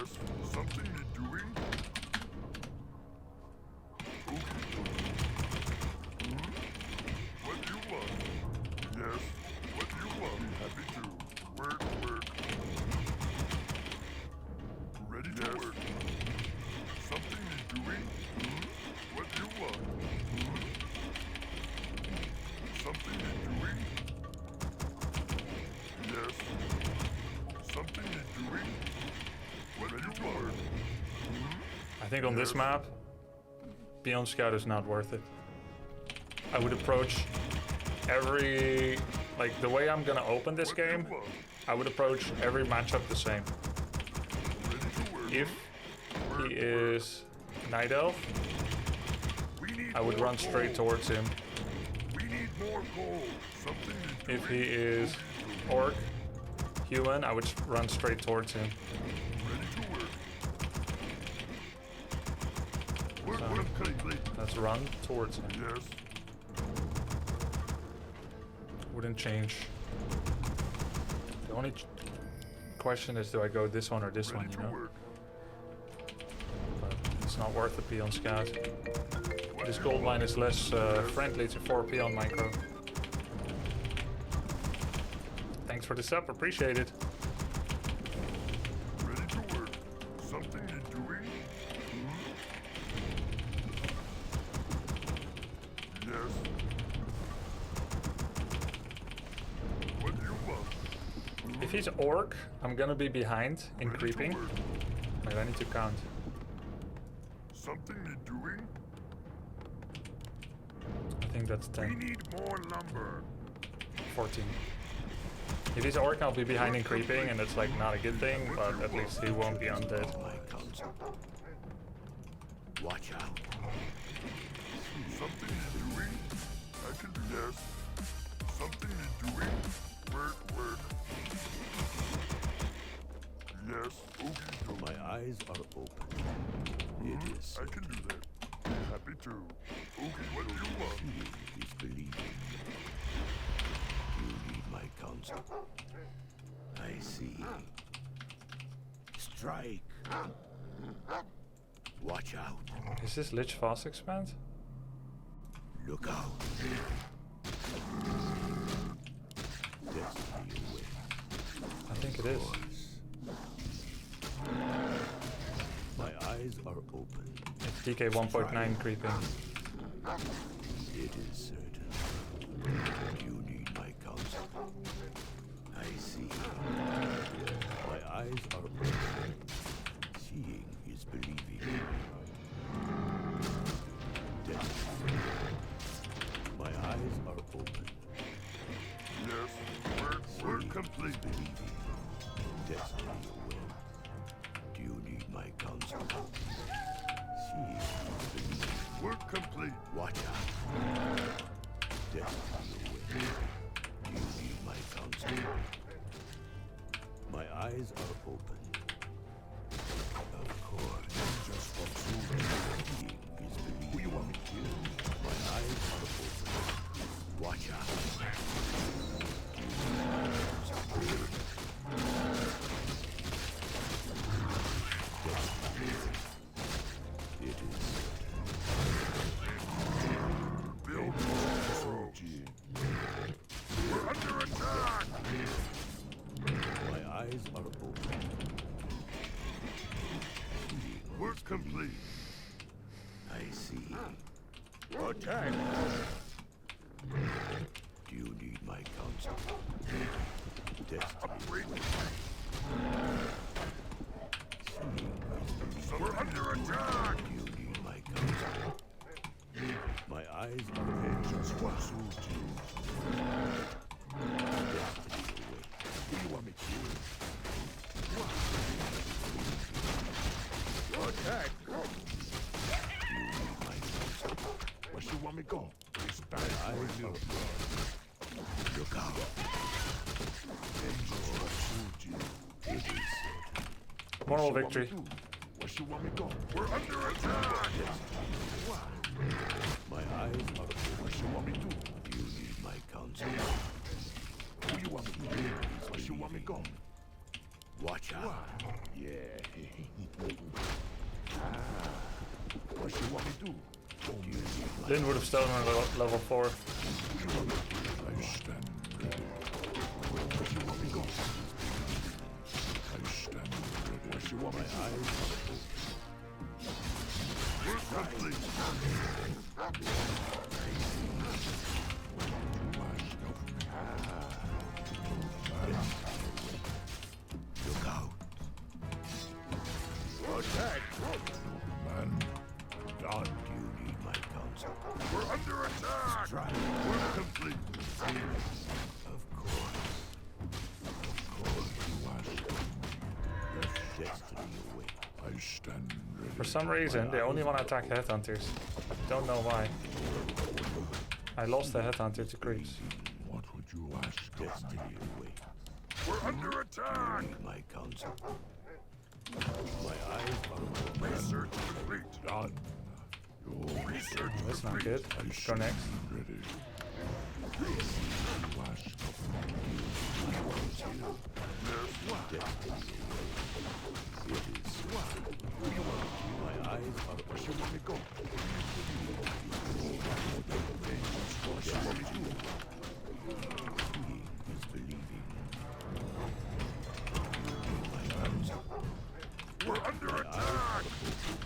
Yes, something need doing? What you want? Yes, what you want? Happy to. Work, work. Ready to work. Something need doing? What you want? Something need doing? Yes. Something need doing? What you want? I think on this map, Beyond Scout is not worth it. I would approach every... Like, the way I'm gonna open this game, I would approach every matchup the same. If he is Night Elf, I would run straight towards him. We need more gold. Something need If he is Orc, Human, I would run straight towards him. ready to work. Work, So- work complete. Let's run towards him. Yes. Wouldn't change. The only question is, do I go this one or this one, Ready you to know? work. But it's not worth the Peon Scout. This gold mine is less friendly to 4 Peon Micro. Thanks for the sub, appreciate it. Ready to work. Something need doing? Yes. What do you want? If he's Orc, I'm gonna be behind in Ready to creeping. work. Wait, I need to count. Something need doing? I think that's We 10, need more lumber. 14. If he's Orc, I'll be behind in creeping, and that's like not a good thing, but at least he won't be undead. My counsel. Watch out. Something need doing? I can do yes. Something need doing? Work, work. Yes. Okay. My eyes are open. It is I can do that. Happy to. Okay, what do you want? seeing is believing. You need my counsel. I see. Strike. Watch out. Is this Lich Fast Expand? Look out. Destiny awaits. I think it is. My eyes are open. It's DK 1.9 creeping. It is certain. You need my counsel. I see. My eyes are open. Seeing is believing. Destiny. My eyes are open. Yes. Work complete. Believing. Destiny awaits. Do you need my counsel? Seeing is believing. Work complete. Watch out. Destiny awaits. Do you need my counsel? My eyes are open. Of course. Just for seeing is believing. Who you want me to kill? My eyes are open. Watch out. It is Build more. We're under attack. my eyes are open. Work complete. I see. Attack. Do you need my counsel? Destiny. Upgrade. Seeing We're under attack. do you need my counsel? My eyes are open. Just what suit you. Destiny awaits. Who you want me to kill? Attack. Do you need my counsel? Where you want me to go? Respect. My eyes are open. Look out. Just what suit you. It is certain. Moral victory. Where you want me to go? We're under attack. My eyes are open. What you want me to do? Do you need my counsel? Who you want me to do? Where you want me to go? Watch out. Yeah. Lynn would have stolen her level 4. I stand ready. Where you want me go? I stand ready. Where you want my eyes? We're complete. Look out. Attack! Man, God, you need my counsel. We're under attack! Strike. We're complete. Of course. You asked. Let destiny await. I stand ready. For some reason, they only want to attack headhunters. Don't know why. I lost the headhunter to creeps. What would you ask? Destiny await. We're under attack! Need my counsel. My eyes on Research complete. done. Your Research That's not complete. good. Go next. ready. You ask. Yes. Destiny await. It is. My eyes are where you want me go. Seeing is believing. My counsel. We're under attack!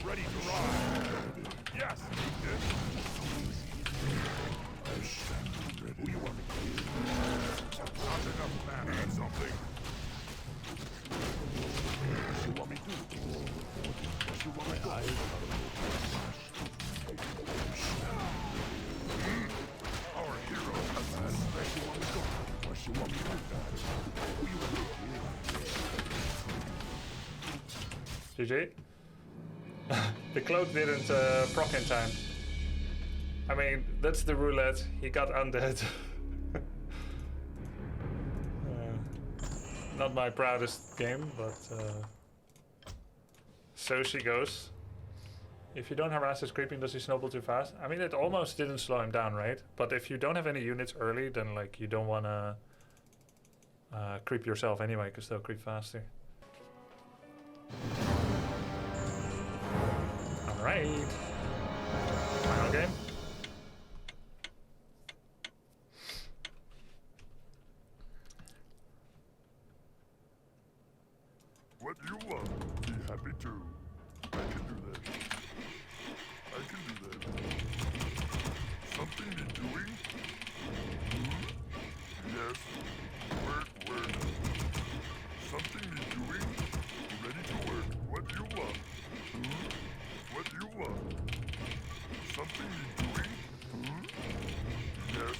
Ready to ride. Yes, Ethan. I stand ready. Who you want me to kill? Not enough man. Need something. What you want me to do? What you want me to do? Our hero has Where you want me to go? What you want me to do? Who you want me to kill? GG. The cloak didn't proc in time. I mean, that's the roulette. He got undead. Not my proudest game, but so she goes. If you don't harass his creeping, does he snowball too fast? I mean, it almost didn't slow him down, right? But if you don't have any units early, then like you don't want to creep yourself anyway, because they'll creep faster. Alright. Final game. what you want. Be happy to. I can do that. I can do that. Something need doing? Yes. Work. Something need doing? Ready to work. What you want? What you want? Something need doing? Yes.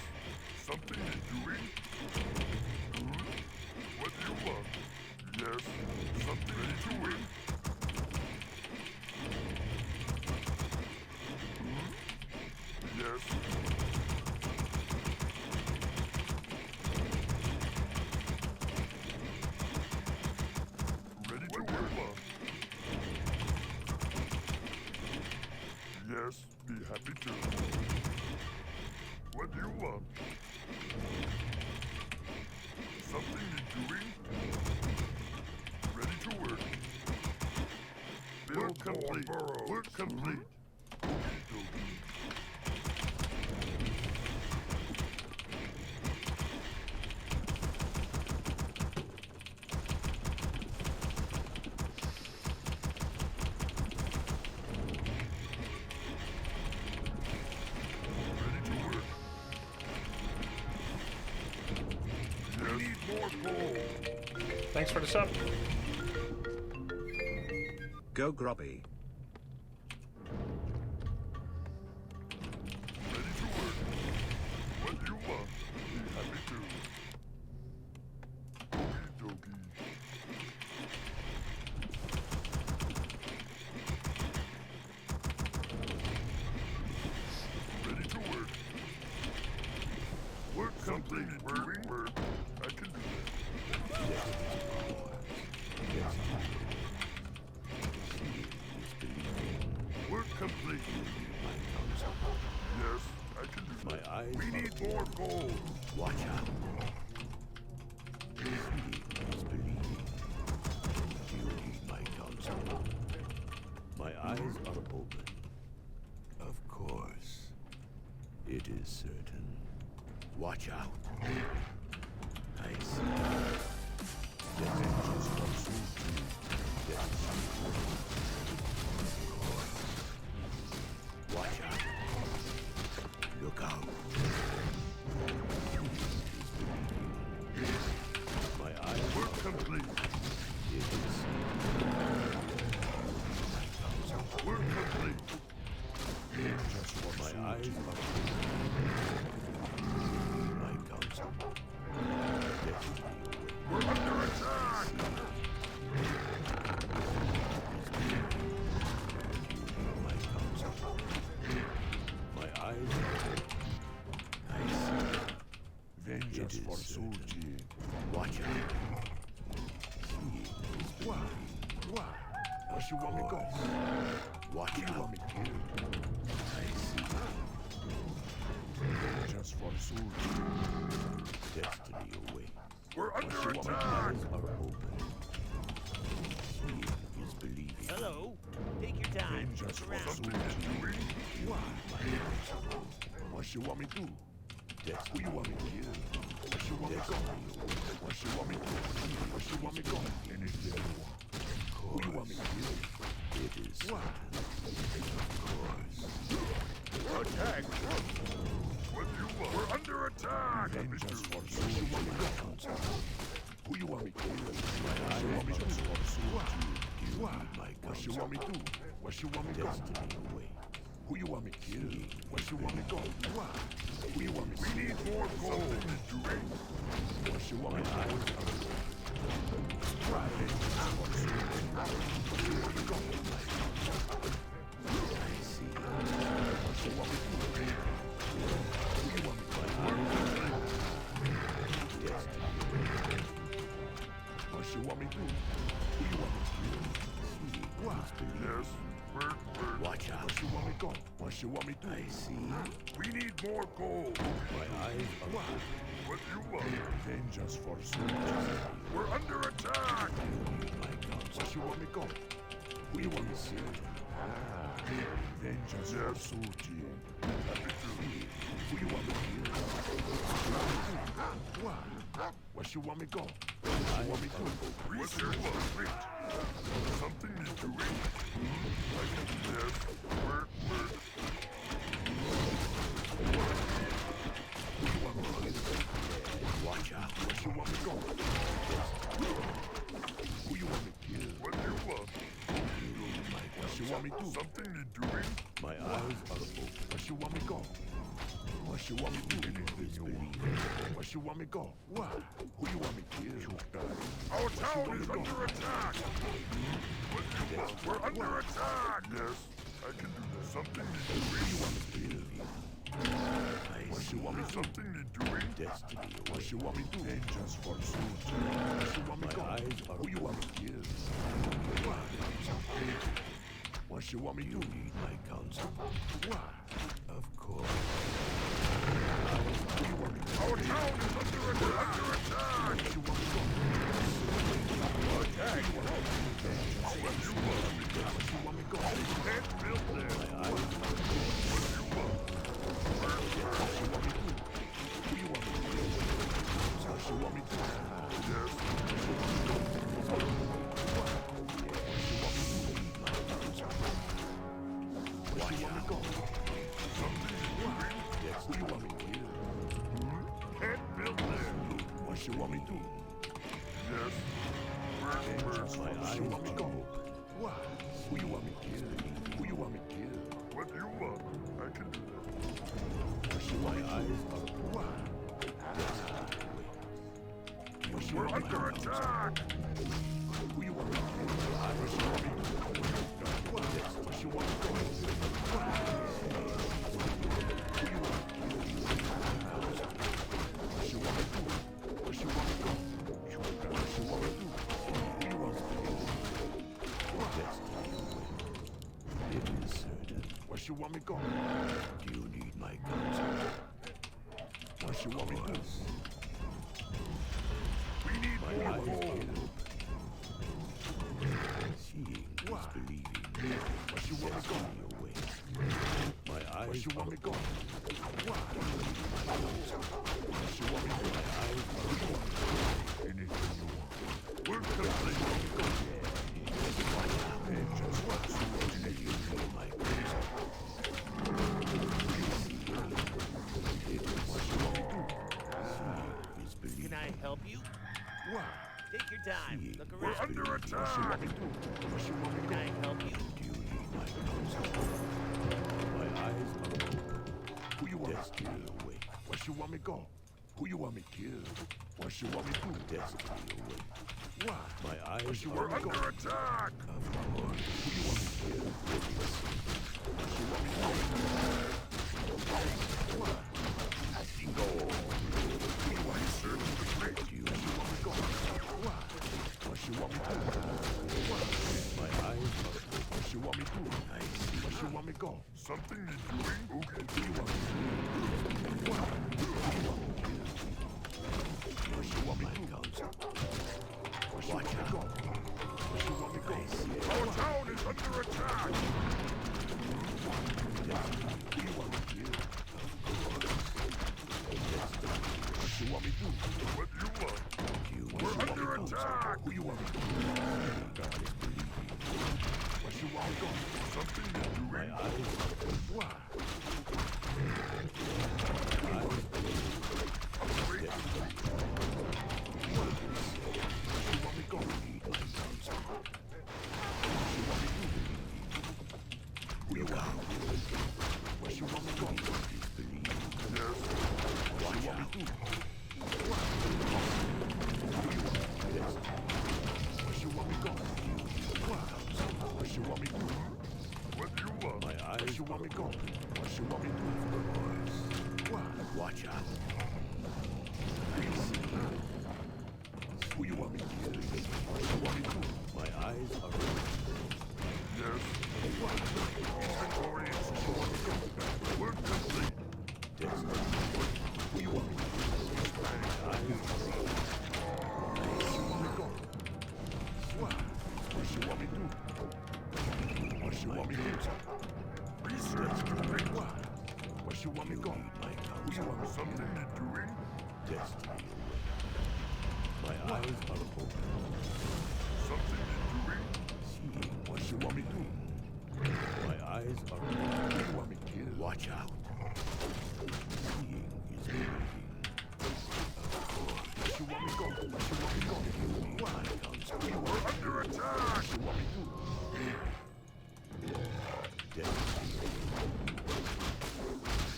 Something need doing? What you want? Yes. Something need doing? Yes. Ready to work. Yes, be happy to. What do you want? Something need doing? Ready to work. Build complete. Work complete. Okey-dokey. Ready to work. Yes. We need more coal. Thanks for the sub. Go Grubby. Ready to work. What do you want? Be happy to. Okey-dokey. Ready to work. Work complete. Work. I can do that. Work complete. Yes, I can do My that. eyes We are need more gold. Watch out. Seeing is believing. You need my counsel. My eyes are open. Of course. It is certain. Watch out. I see. Vengeance pursues you. Watch out. Look out. My eyes Work complete. it is Work complete. just what my eyes are. My counsel. Destiny away. We're under attack. My counsel. My eyes are open. I see. Vengeance It is for certain. Sulji. Watch out. Seeing is What? believing. What? Where you want me go? Watch Who you out. want me kill? I see. Vengeance for Sulji. Destiny away. We're under My attack. eyes are open. Seeing is believing. Hello. Take your time. Vengeance Look for around. Sulji. What? What you want me do? Who you want me kill? Where you want me go? Where you want me do? Where you want me go? Anything you want. Who you want me kill? It is What? attack. What do you want? We're under attack. Vengeance for Sulji. Where you want me go? Who you want me kill? What you want me do? What? What? What you want me do? Where you want me go? Destiny away. Who you want me kill? Where you want me go? What? Who you want me? We need more gold. Where you want me? What you want me to? Who you want me to? What? Yes. Where? Watch out. Where you want me go? What you want me to? I see. We need more gold. My eyes are What? What you want? Vengeance for Sulji. We're under attack. my counsel. Where you want me go? Who you want me to see? Vengeance for Sulji. Who you want me to kill? What? Where you want me go? Where you want me to? What's your wait? Something need doing? I can do this. Where? Who you want me to kill? Watch out. Where you want me go? Who you want me to kill? What do you want? What you want me to? Something need doing? My eyes are open. Where you want me go? Where you want me to? Anything you want? Where you want me go? What? Who you want me to kill? Our town is under attack! What do you want? We're under attack! Yes, I can do that. Something need doing? Who you want me to kill? What you want me something need doing? Destiny away. What you want me to? Vengeance for Sulji. Where you want me My go? eyes are Who you want me to kill? What? What you want me to? Need my counsel. What? Of course. Who you want me to? Our town is under attack! Where you want me to go? Attack! What you want me to? Where you want me to go? You can't build there. My eyes are What do you want? What you want me to? Who you want me to kill? What you want me to? Yes. What you want me to? Where you want me to go? Something is moving. Yes. Who you want me to kill? Can't build there. What you want me to? Yes. Where's my where eyes you want me to are go? open. What? Who you want me to kill? Who you want me to kill? What do you want? I can do that. Where you want me to? eyes are open. What? We're under attack! Who you want me to kill? Where you want me to go? What? Where you want me to go? What? Who you want me to kill? Where you want me to? Where you want me to go? What you want me to do? Who you want me to kill? What? It is certain. Where you want me to go? Do you need my counsel? What you want me to do? We need My more eyes gold. are open. Seeing is What? believing. Where you want me to go? Destiny away. My eyes eyes you want me go? What? You want me to do? Anything you want. We're complete. Just what? Can I help you? What? Take your time. Look We're around. under attack. Can I help you? My eyes are open. Who you want? Destiny away. Where you want me go? Who you want me kill? What you want me do? Destiny away. What? My eyes We're are under open. attack. Of course. Who you want me kill? What you want me do? What? I can go. Who you want me search the plate? You want me go? What? What you want me do? What? My eyes are open. What you want me do? I see. What you want me go? Something you doing? Okay. Who you want me to do? What? Who you want me to kill? What you want me to do? What you want me go? What you want me go? Our town is under attack! Who you want me to kill? What you want me to do? What you want? We're under attack! Who you want me to do? What you want me go? Something you doing? My eyes are open. What? You want me go? What you want me do? What? Watch out. I see. Who you want me to kill? What you want me to do? My eyes are open. Yes. What? Inventory is you want me to go? We're complete. Destiny. Who you want me to kill? My eyes are open. You want me to go? What? What you want me to do? What you want me to do? Research complete. What? What you want me to go? Who you want something to doing? Destiny away. My eyes are open. Something to doing? Seeing What you want me to do? my eyes are open. Who you want me to kill? Watch out. Seeing is believing. What you want me to go? What you want me to go? What? We're under attack! What you want me to do? Destiny.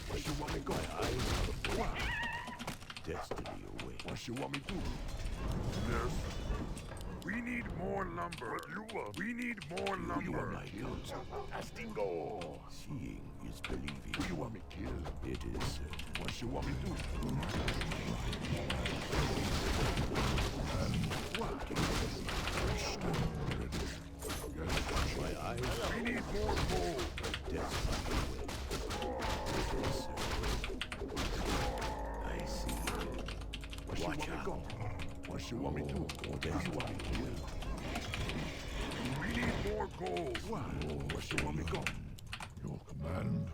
What you want me to go? My eyes are open. What? Destiny away. What you want me to do? Yes. We need more lumber. What you want? We need more lumber. You want my counsel? Astingo. Seeing is believing. Who you want me to kill? It is certain. What you want me to do? What? My eyes We need more coal. destiny away. It is certain. I see. What you want me to go? What you want me to do? Who you want me to kill? We need more coal. What? What you want me to go? Your command.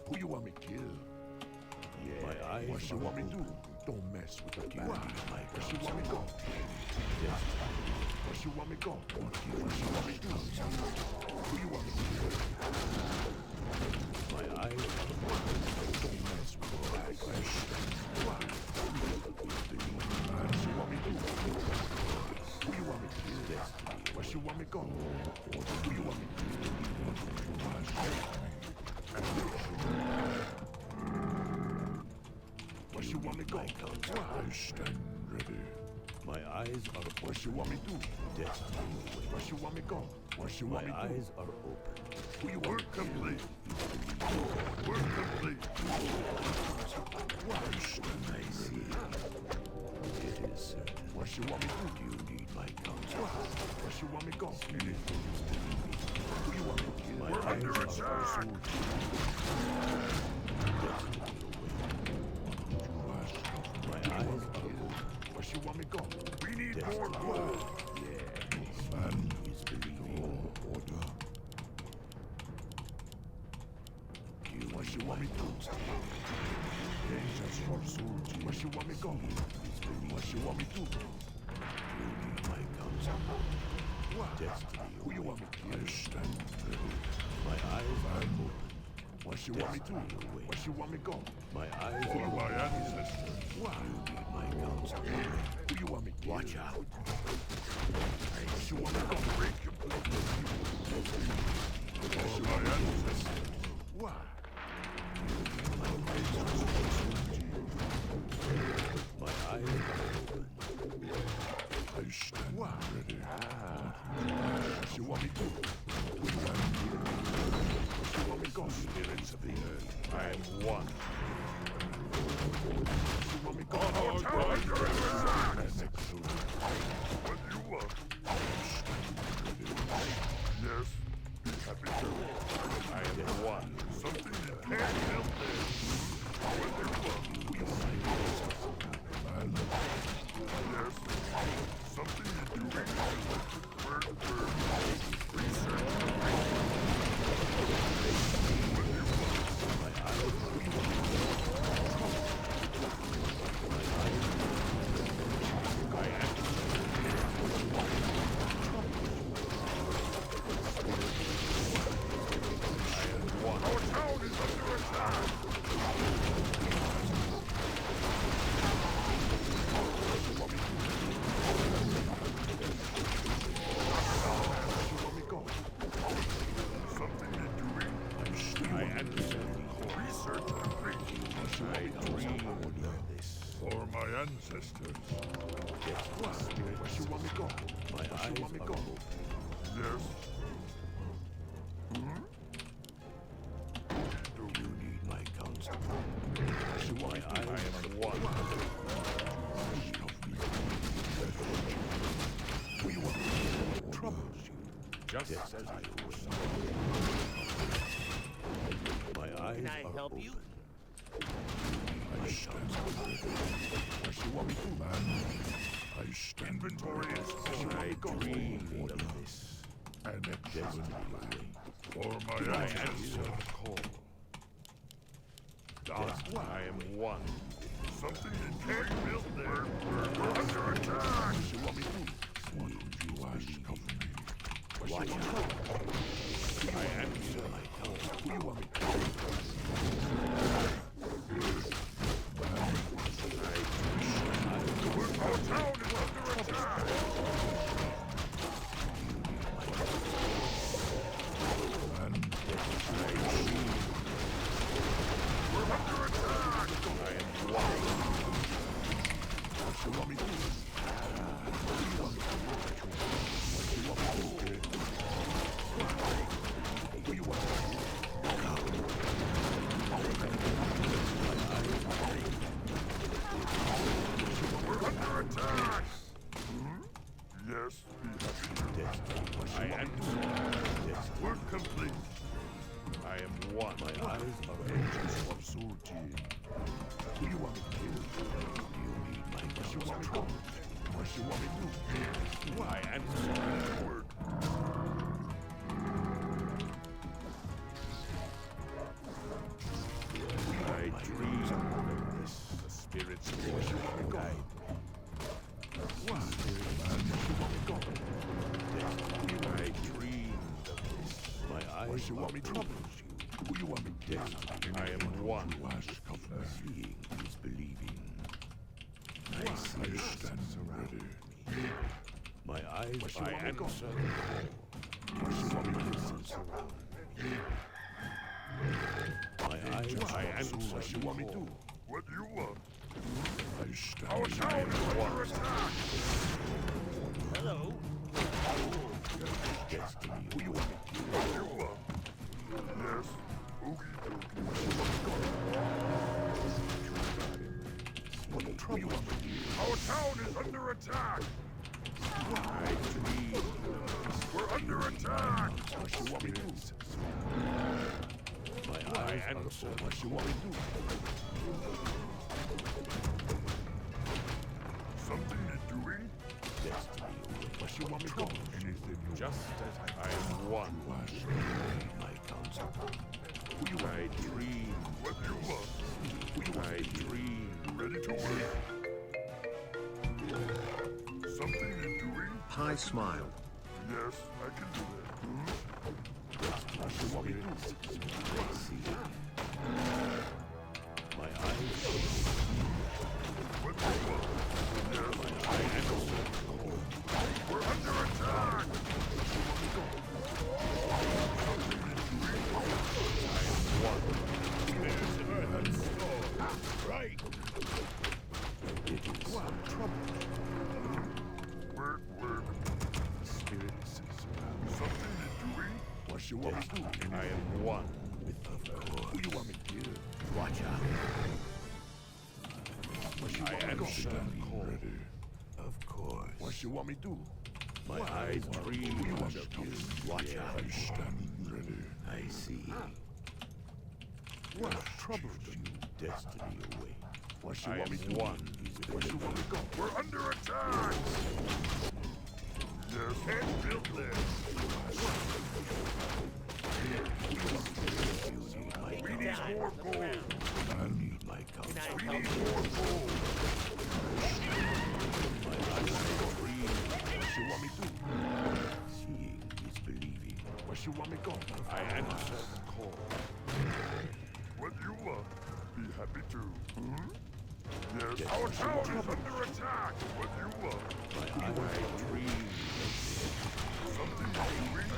Who you want me to kill? Yeah. My eyes What you are want me to open. do? Don't mess with the bad. What? What you want me to go? What you want me to go? What you want me to do? Who you want me to kill? My eyes are open. Don't mess with the bad. What? What you want me to do? Who you want me to kill? What you want me to go? Who you want me to kill? What you want me to go? I stand ready. My eyes are open. What you want me to do? Destiny away. What you want me to go? What you My want me to do? eyes are open. Who you want me to complete? We're complete. I see. It is certain. What you want me to do? You need my counsel. What you want me to go? Who you want me to kill? My We're eyes under are attack! My eyes are open. What you want me to go? We need more gold. Man is believing. Order. You What you you want me to? Just for soldier. Where you want me go? Where you want me to? You need my guns. Destiny. Who you want me to? I stand ready. My eyes are open. Where you want me to? Where you want me go? My eyes For are my open. ancestors. Why? You need my guns. Who you want me to? Watch out. Where you want me to? Break completely. For my ancestors. Why? My eyes are open. I stand ready. What you want me to? What you want me to go? Spirits of the earth. I am one. What you want me to go? What do you want? Yes. Be happy to. I am one. Something you can't help there. What do you want? Yes. Something you do. Word. Research. What do you want? My eyes Our town is under attack. Something you're doing? I understand. Research complete. I dream for my ancestors. Where you want me go? My eyes are open. Yes. Do you need my counsel? Where you want me? I am one. We want troubles you. Just Yes, as I will. My eyes Can I are help open. you? I stand ready. Where you want me to? I stand inventory is full. I dreamed of this. And Destiny away. for my ancestors. I am one. Something you can't build there. We're under attack. You want me to? What would you ask of me? Watch out. I answer my call. Who you want me to? Our town is under attack. We're under attack. I am one. What you want me to do? Who you want me to? We're under attack. Yes, be happy. I am. Work complete. I am one. My eyes are angels of Sultan. Who you want me to kill? Do you need my guns? You want me to go? What you want me to do? I answer word. I dream of this. The spirits of the guide. What? You want me to go? I dreamed of this. My eyes you want me troubles you. Who you want me dead? I am one. Seeing is believing. I stand ready. My eyes I are answer. What you want me to listen? My eyes I are answer. what you want me to. What do you want? I stand Our town is under attack. Hello? destiny. Who you want me to? What do you want? Yes. Oogie What the trouble you want me to do? Our town is under attack. I dream. We're under attack. What you want me to do? My eyes answer. What you want me to do? Something you're doing? Destiny. What you want me to do? Anything you Just as I am one. ask my counsel. I dream. What do you want? I dream. Ready to work? Something you're doing? Pie smile. Yes, I can do that. What you want me to do? Let's see. My eyes. What do you want? Yes, My eyes. we're under attack! Right. It is trouble. Work. Spirits surround. Something you're doing? What you want me to do? I am one with the course. Who you want me to kill? Watch out. What you want me to do? Ready. Of course. What you want me to do? My eyes dream. Who you want me to kill? Watch out. I'm standing ready. I see. What troubles you? Destiny away. What you want me to do? Where you want me to go? We're under attack! Yes, can't build this. We need more gold. I need my counsel. We need more gold. My eyes dream. What you want me to do? Seeing is believing. What you want me to go? I answer the call. What you want? Be happy to. Yes, our town is under attack. What you want? My eyes dream. Something you're doing?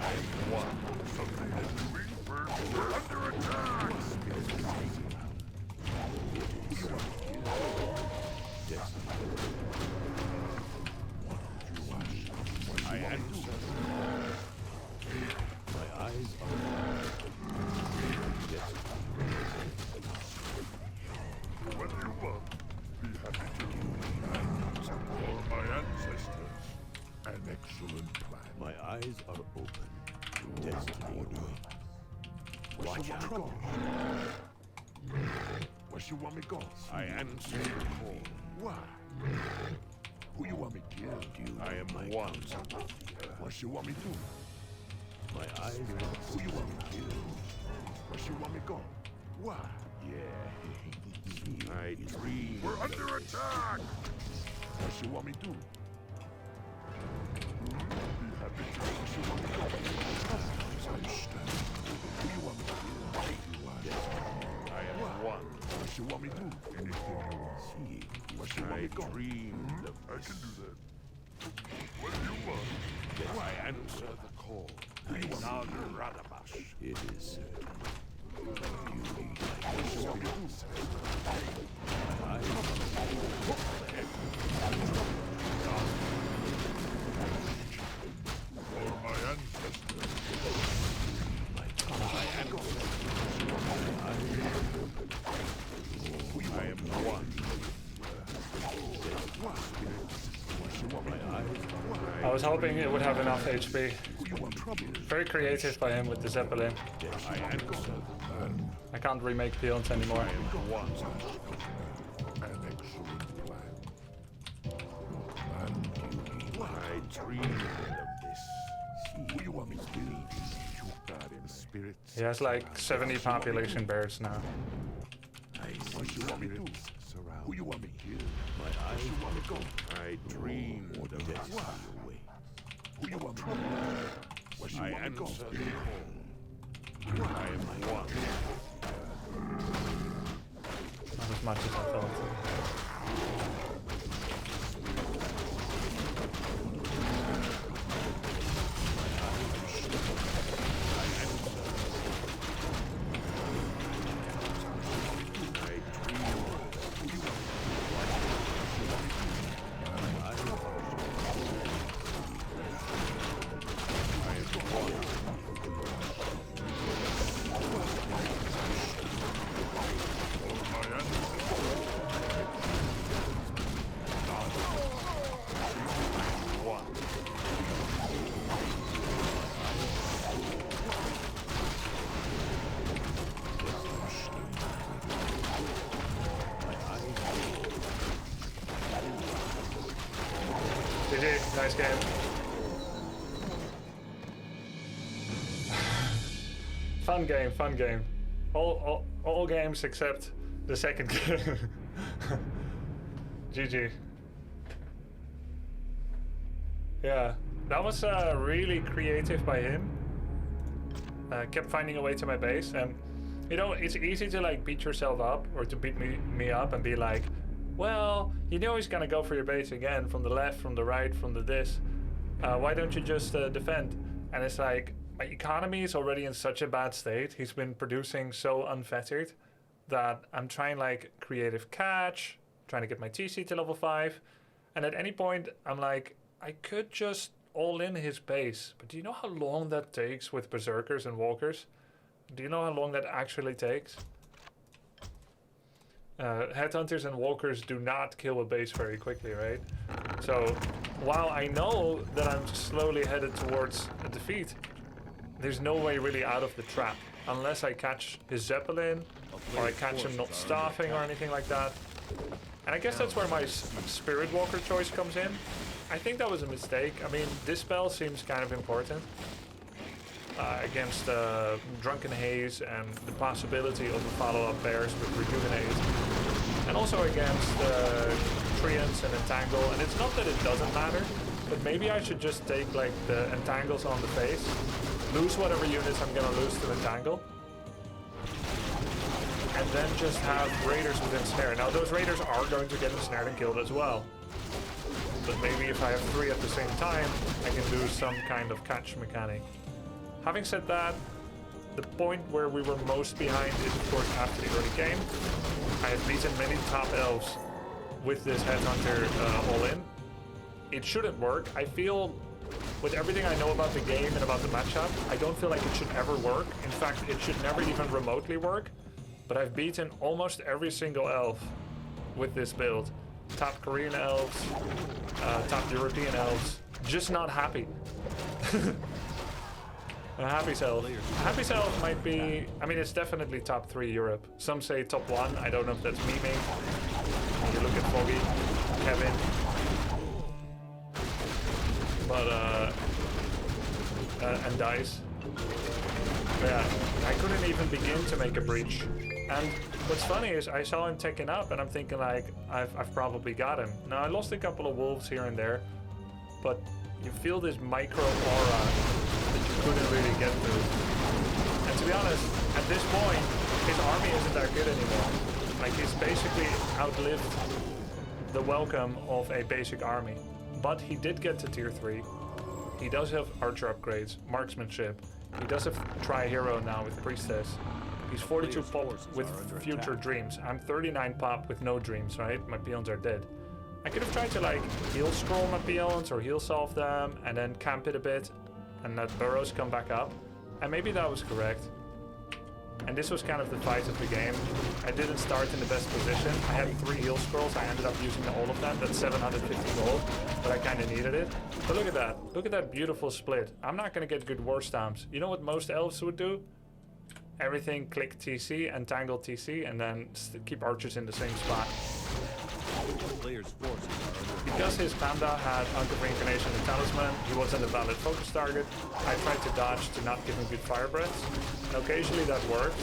I'm one. Something you're doing? We're under attack. I answer. My eyes are What do you want? Be happy to. For my ancestors. An excellent plan. my eyes are open. Destiny awaits. Watch out. Where you want me go? I answer the call. Why? Who you want me to kill? I am one. What you want me to? My eyes Who you want me to kill? Where you want me go? Why? yeah. I dream. We're under attack! What you want me to? Be happy to. What you want me to go? I stand. Who you want me to kill? I am one. What you want me to? Anything you want. Seeing What you want I me to go? dream. I can do that. What do you want? I answer the call. It is certain. What you want me to do? For my ancestors. I am one. I was hoping it would have enough HP. Very creative by him with the Zeppelin. I answer the call. I can't remake peons anymore. One. An excellent plan. I dreamed of this. Who you want me to kill? You got him. Spirits. He has like 70 population bears now. What you want me to do? Who you want me to kill? My eyes You want me to go? I dreamed of destiny away. Who you want me to kill? What you I want me to go? answer the call. I am one. Not as much as I thought. GG, nice game. Fun game, fun game. All games except the second game. GG. Yeah, that was really creative by him. Kept finding a way to my base, and you know, it's easy to like beat yourself up or to beat me up and be like, well, you know he's gonna go for your base again from the left, from the right, from the this. Why don't you just defend? And it's like, my economy is already in such a bad state. He's been producing so unfettered that I'm trying like creative catch, trying to get my TC to level 5. And at any point, I'm like, I could just all in his base. But do you know how long that takes with berserkers and walkers? Do you know how long that actually takes? Headhunters and walkers do not kill a base very quickly, right? So while I know that I'm slowly headed towards a defeat, there's no way really out of the trap unless I catch his Zeppelin or I catch him not staffing or anything like that. And I guess that's where my Spirit Walker choice comes in. I think that was a mistake. I mean, this spell seems kind of important against Drunken Haze and the possibility of a follow-up bears with Rejuvenate. And also against Treants and Entangle. And it's not that it doesn't matter, but maybe I should just take like the Entangles on the face, lose whatever units I'm gonna lose to Entangle, and then just have Raiders with Ensnare. Now those Raiders are going to get ensnared and killed as well. But maybe if I have 3 at the same time, I can do some kind of catch mechanic. Having said that, the point where we were most behind is of course after the early game. I have beaten many top elves with this Headhunter all-in. It shouldn't work. I feel, with everything I know about the game and about the matchup, I don't feel like it should ever work. In fact, it should never even remotely work. But I've beaten almost every single elf with this build. Top Korean elves, top European elves, just not happy. Happy Self. Happy Self might be, I mean, it's definitely top 3 Europe. Some say top 1, I don't know if that's memeing. You look at Foggy, Kevin. But, and Dice. Yeah, I couldn't even begin to make a breach. And what's funny is I saw him taking up and I'm thinking like, I've probably got him. Now I lost a couple of wolves here and there, but you feel this micro aura that you couldn't really get through. And to be honest, at this point, his army isn't that good anymore. Like he's basically outlived the welcome of a basic army. But he did get to tier 3. He does have archer upgrades, marksmanship. He does have tri-hero now with priestess. He's 42 pop with future dreams. I'm 39 pop with no dreams, right? My peons are dead. I could have tried to like heal scroll my peons or heal solve them and then camp it a bit and let burrows come back up. And maybe that was correct. And this was kind of the fight of the game. I didn't start in the best position. I had 3 heal scrolls. I ended up using all of them. That's 750 gold, but I kind of needed it. But look at that. Look at that beautiful split. I'm not going to get good war stamps. You know what most elves would do? Everything click TC, entangle TC, and then keep archers in the same spot. Because his panda had Hunk of Reincarnation and Talisman, he wasn't a valid focus target. I tried to dodge to not give him good fire breaths, and occasionally that worked.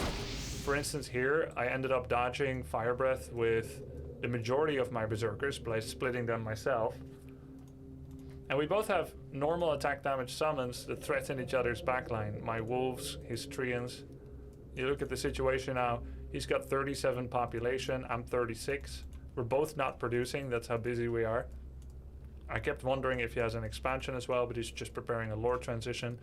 For instance here, I ended up dodging fire breath with the majority of my berserkers by splitting them myself. And we both have normal attack damage summons that threaten each other's backline. My wolves, his treants. You look at the situation now, he's got 37 population, I'm 36. We're both not producing, that's how busy we are. I kept wondering if he has an expansion as well, but he's just preparing a lore transition.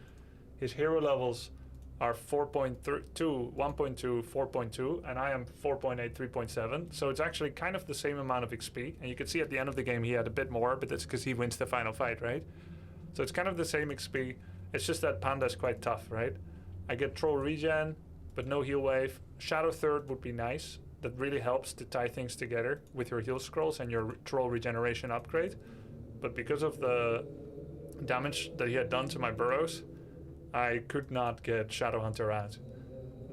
His hero levels are 4.2, 1.2, 4.2, and I am 4.8, 3.7. So it's actually kind of the same amount of XP. And you can see at the end of the game he had a bit more, but that's because he wins the final fight, right? So it's kind of the same XP. It's just that Panda's quite tough, right? I get Troll Regen, but no heal wave. Shadow Third would be nice. That really helps to tie things together with your heal scrolls and your Troll Regeneration upgrade. But because of the damage that he had done to my burrows, I could not get Shadowhunter out.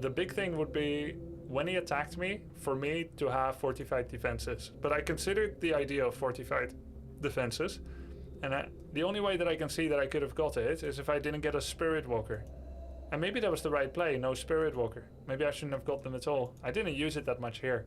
The big thing would be, when he attacked me, for me to have fortified defenses. But I considered the idea of fortified defenses, and the only way that I can see that I could have got it is if I didn't get a Spirit Walker. And maybe that was the right play, no Spirit Walker. Maybe I shouldn't have got them at all. I didn't use it that much here.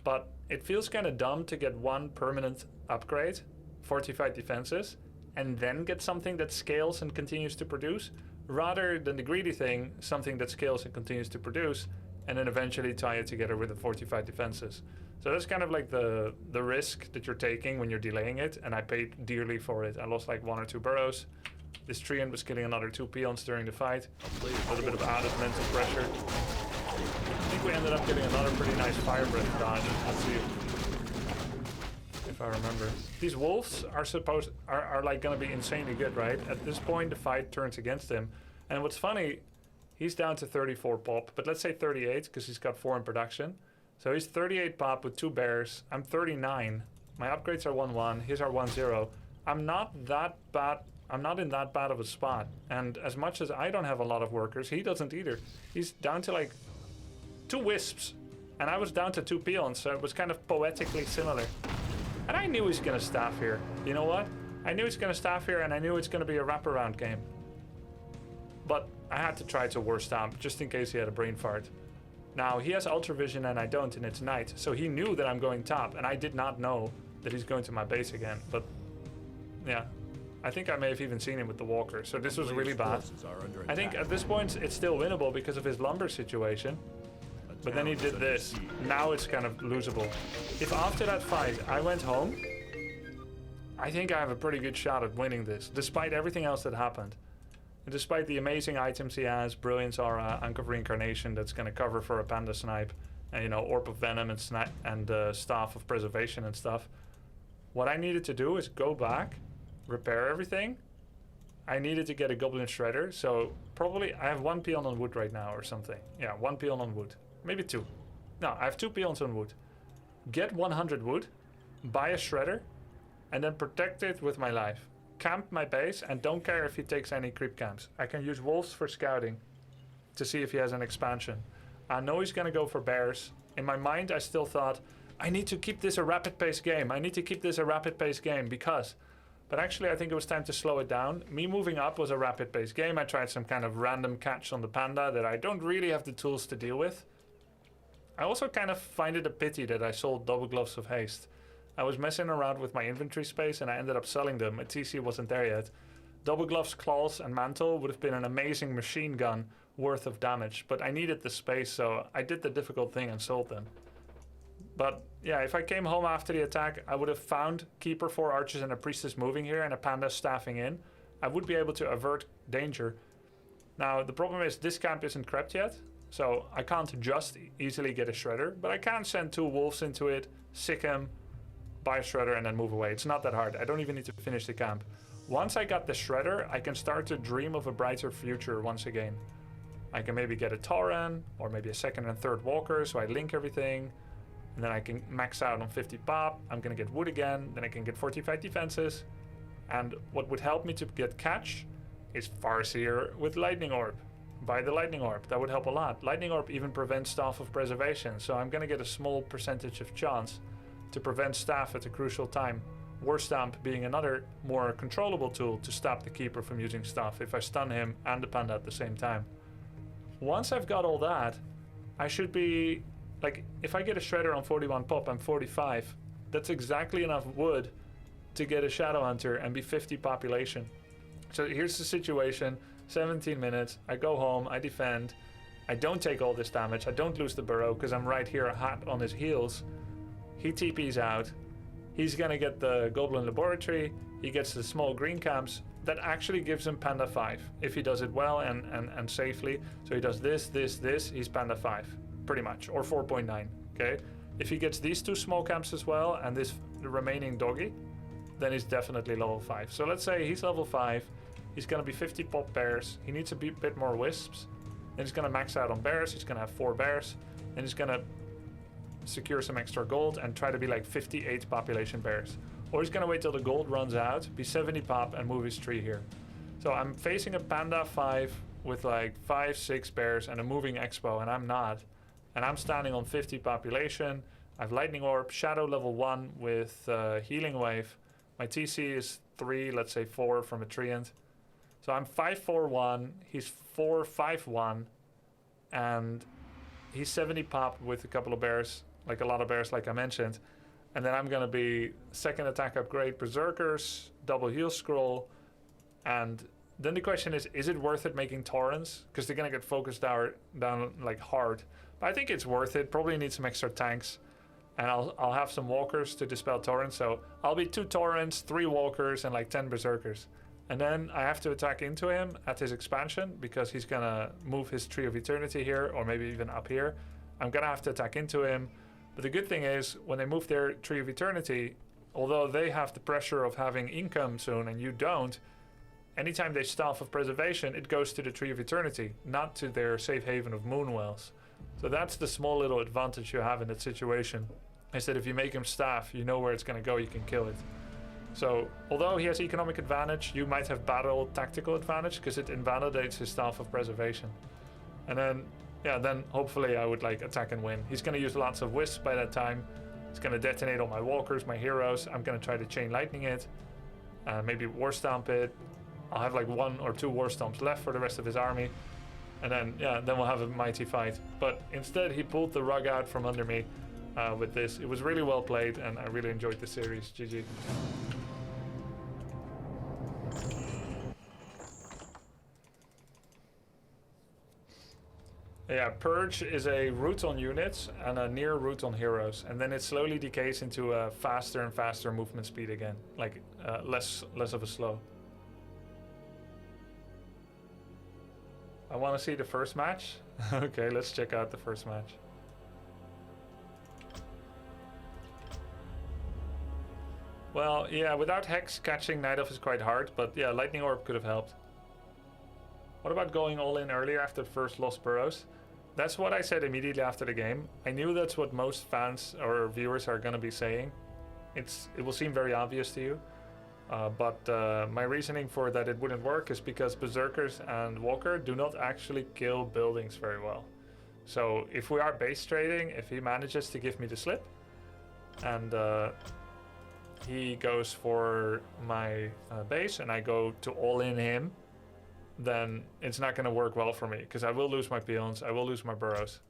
But it feels kind of dumb to get one permanent upgrade, fortified defenses, and then get something that scales and continues to produce, rather than the greedy thing, something that scales and continues to produce, and then eventually tie it together with the fortified defenses. So that's kind of like the risk that you're taking when you're delaying it, and I paid dearly for it. I lost like 1 or 2 burrows. This treant was killing another 2 peons during the fight. A little bit of added mental pressure. I think we ended up getting another pretty nice fire breath dodge. Let's see if I remember. These wolves are like gonna be insanely good, right? At this point the fight turns against him. And what's funny, he's down to 34 pop, but let's say 38 because he's got 4 in production. So he's 38 pop with 2 bears. I'm 39. My upgrades are 1-1. His are 1-0. I'm not that bad. I'm not in that bad of a spot. And as much as I don't have a lot of workers, he doesn't either. He's down to like 2 wisps. And I was down to 2 peons, so it was kind of poetically similar. And I knew he's gonna staff here. You know what? I knew he's gonna staff here, and I knew it's gonna be a wraparound game. But I had to try to war stamp, just in case he had a brain fart. Now, he has Ultra Vision and I don't, and it's night. So he knew that I'm going top, and I did not know that he's going to my base again. But, yeah. I think I may have even seen him with the walker, so this was really bad. I think at this point it's still winnable because of his lumber situation. But then he did this. Now it's kind of losable. If after that fight I went home, I think I have a pretty good shot at winning this, despite everything else that happened. And despite the amazing items he has, Brilliance Aura, Anchor of Reincarnation that's going to cover for a Panda Snipe, and you know, Orb of Venom and Staff of Preservation and stuff. What I needed to do is go back, repair everything. I needed to get a Goblin Shredder, so probably I have 1 peon on wood right now or something. Yeah, 1 peon on wood. Maybe 2. No, I have 2 peons on wood. Get 100 wood, buy a shredder, and then protect it with my life. Camp my base, and don't care if he takes any creep camps. I can use wolves for scouting to see if he has an expansion. I know he's gonna go for bears. In my mind, I still thought, I need to keep this a rapid pace game. I need to keep this a rapid pace game because... But actually, I think it was time to slow it down. Me moving up was a rapid pace game. I tried some kind of random catch on the panda that I don't really have the tools to deal with. I also kind of find it a pity that I sold double gloves of haste. I was messing around with my inventory space and I ended up selling them. My TC wasn't there yet. Double gloves, claws, and mantle would have been an amazing machine gun worth of damage, but I needed the space, so I did the difficult thing and sold them. But yeah, if I came home after the attack, I would have found Keeper, 4 archers, and a priestess moving here and a panda staffing in. I would be able to avert danger. Now, the problem is this camp isn't crept yet, so I can't just easily get a shredder, but I can send 2 wolves into it, sick him, buy a shredder, and then move away. It's not that hard. I don't even need to finish the camp. Once I got the shredder, I can start to dream of a brighter future once again. I can maybe get a Tauren, or maybe a 2nd and 3rd walker, so I link everything. And then I can max out on 50 pop. I'm gonna get wood again. Then I can get 45 defenses. And what would help me to get catch is Farseer with Lightning Orb. Buy the Lightning Orb. That would help a lot. Lightning Orb even prevents Staff of Preservation. So I'm gonna get a small percentage of chance to prevent Staff at a crucial time. War Stamp being another more controllable tool to stop the Keeper from using Staff if I stun him and the Panda at the same time. Once I've got all that, I should be... Like, if I get a shredder on 41 pop, I'm 45. That's exactly enough wood to get a Shadow Hunter and be 50 population. So here's the situation. 17 minutes. I go home. I defend. I don't take all this damage. I don't lose the burrow because I'm right here hot on his heels. He TP's out. He's going to get the Goblin Laboratory. He gets the small green camps. That actually gives him Panda 5 if he does it well and safely. So he does this, he's Panda 5. Pretty much, or 4.9, okay? If he gets these 2 small camps as well, and this the remaining doggy, then he's definitely level 5. So let's say he's level 5, he's gonna be 50 pop bears, he needs a bit more wisps, then he's gonna max out on bears, he's gonna have 4 bears, and he's gonna secure some extra gold and try to be like 58 population bears. Or he's gonna wait till the gold runs out, be 70 pop, and move his tree here. So I'm facing a Panda 5 with like 5-6 bears and a moving expo, and I'm not. And I'm standing on 50 population. I have Lightning Orb, Shadow level 1 with Healing Wave. My TC is 3, let's say 4 from a Treant. So I'm 5-4-1, he's 4-5-1, and he's 70 pop with a couple of bears, like a lot of bears like I mentioned. And then I'm gonna be second attack upgrade, berserkers, double heal scroll, and then the question is it worth it making torrents? Because they're gonna get focused down like hard. But I think it's worth it. Probably need some extra tanks. And I'll have some walkers to dispel torrents. So I'll be 2 torrents, 3 walkers, and like 10 berserkers. And then I have to attack into him at his expansion because he's gonna move his Tree of Eternity here, or maybe even up here. I'm gonna have to attack into him. But the good thing is, when they move their Tree of Eternity, although they have the pressure of having income soon and you don't, anytime they Staff of Preservation, it goes to the Tree of Eternity, not to their safe haven of Moonwells. So that's the small little advantage you have in that situation, is that if you make him Staff, you know where it's gonna go, you can kill it. So, although he has economic advantage, you might have battle tactical advantage, because it invalidates his Staff of Preservation. And then, yeah, then hopefully I would like attack and win. He's gonna use lots of wisps by that time. He's gonna detonate all my walkers, my heroes. I'm gonna try to chain lightning it, maybe war stomp it. I'll have like 1 or 2 war stomps left for the rest of his army. And then, yeah, then we'll have a mighty fight. But instead, he pulled the rug out from under me with this. It was really well played, and I really enjoyed the series. GG. Yeah, Purge is a root on units and a near root on heroes, and then it slowly decays into a faster and faster movement speed again, like less of a slow. I want to see the first match. Okay, let's check out the first match. Well, yeah, without Hex, catching Night Elf is quite hard, but yeah, Lightning Orb could have helped. What about going all in earlier after the first Lost Burrows? That's what I said immediately after the game. I knew that's what most fans or viewers are going to be saying. It will seem very obvious to you. But my reasoning for that it wouldn't work is because Berserkers and Walker do not actually kill buildings very well. So if we are base trading, if he manages to give me the slip, and he goes for my base and I go to all in him, then it's not going to work well for me, because I will lose my peons, I will lose my burrows.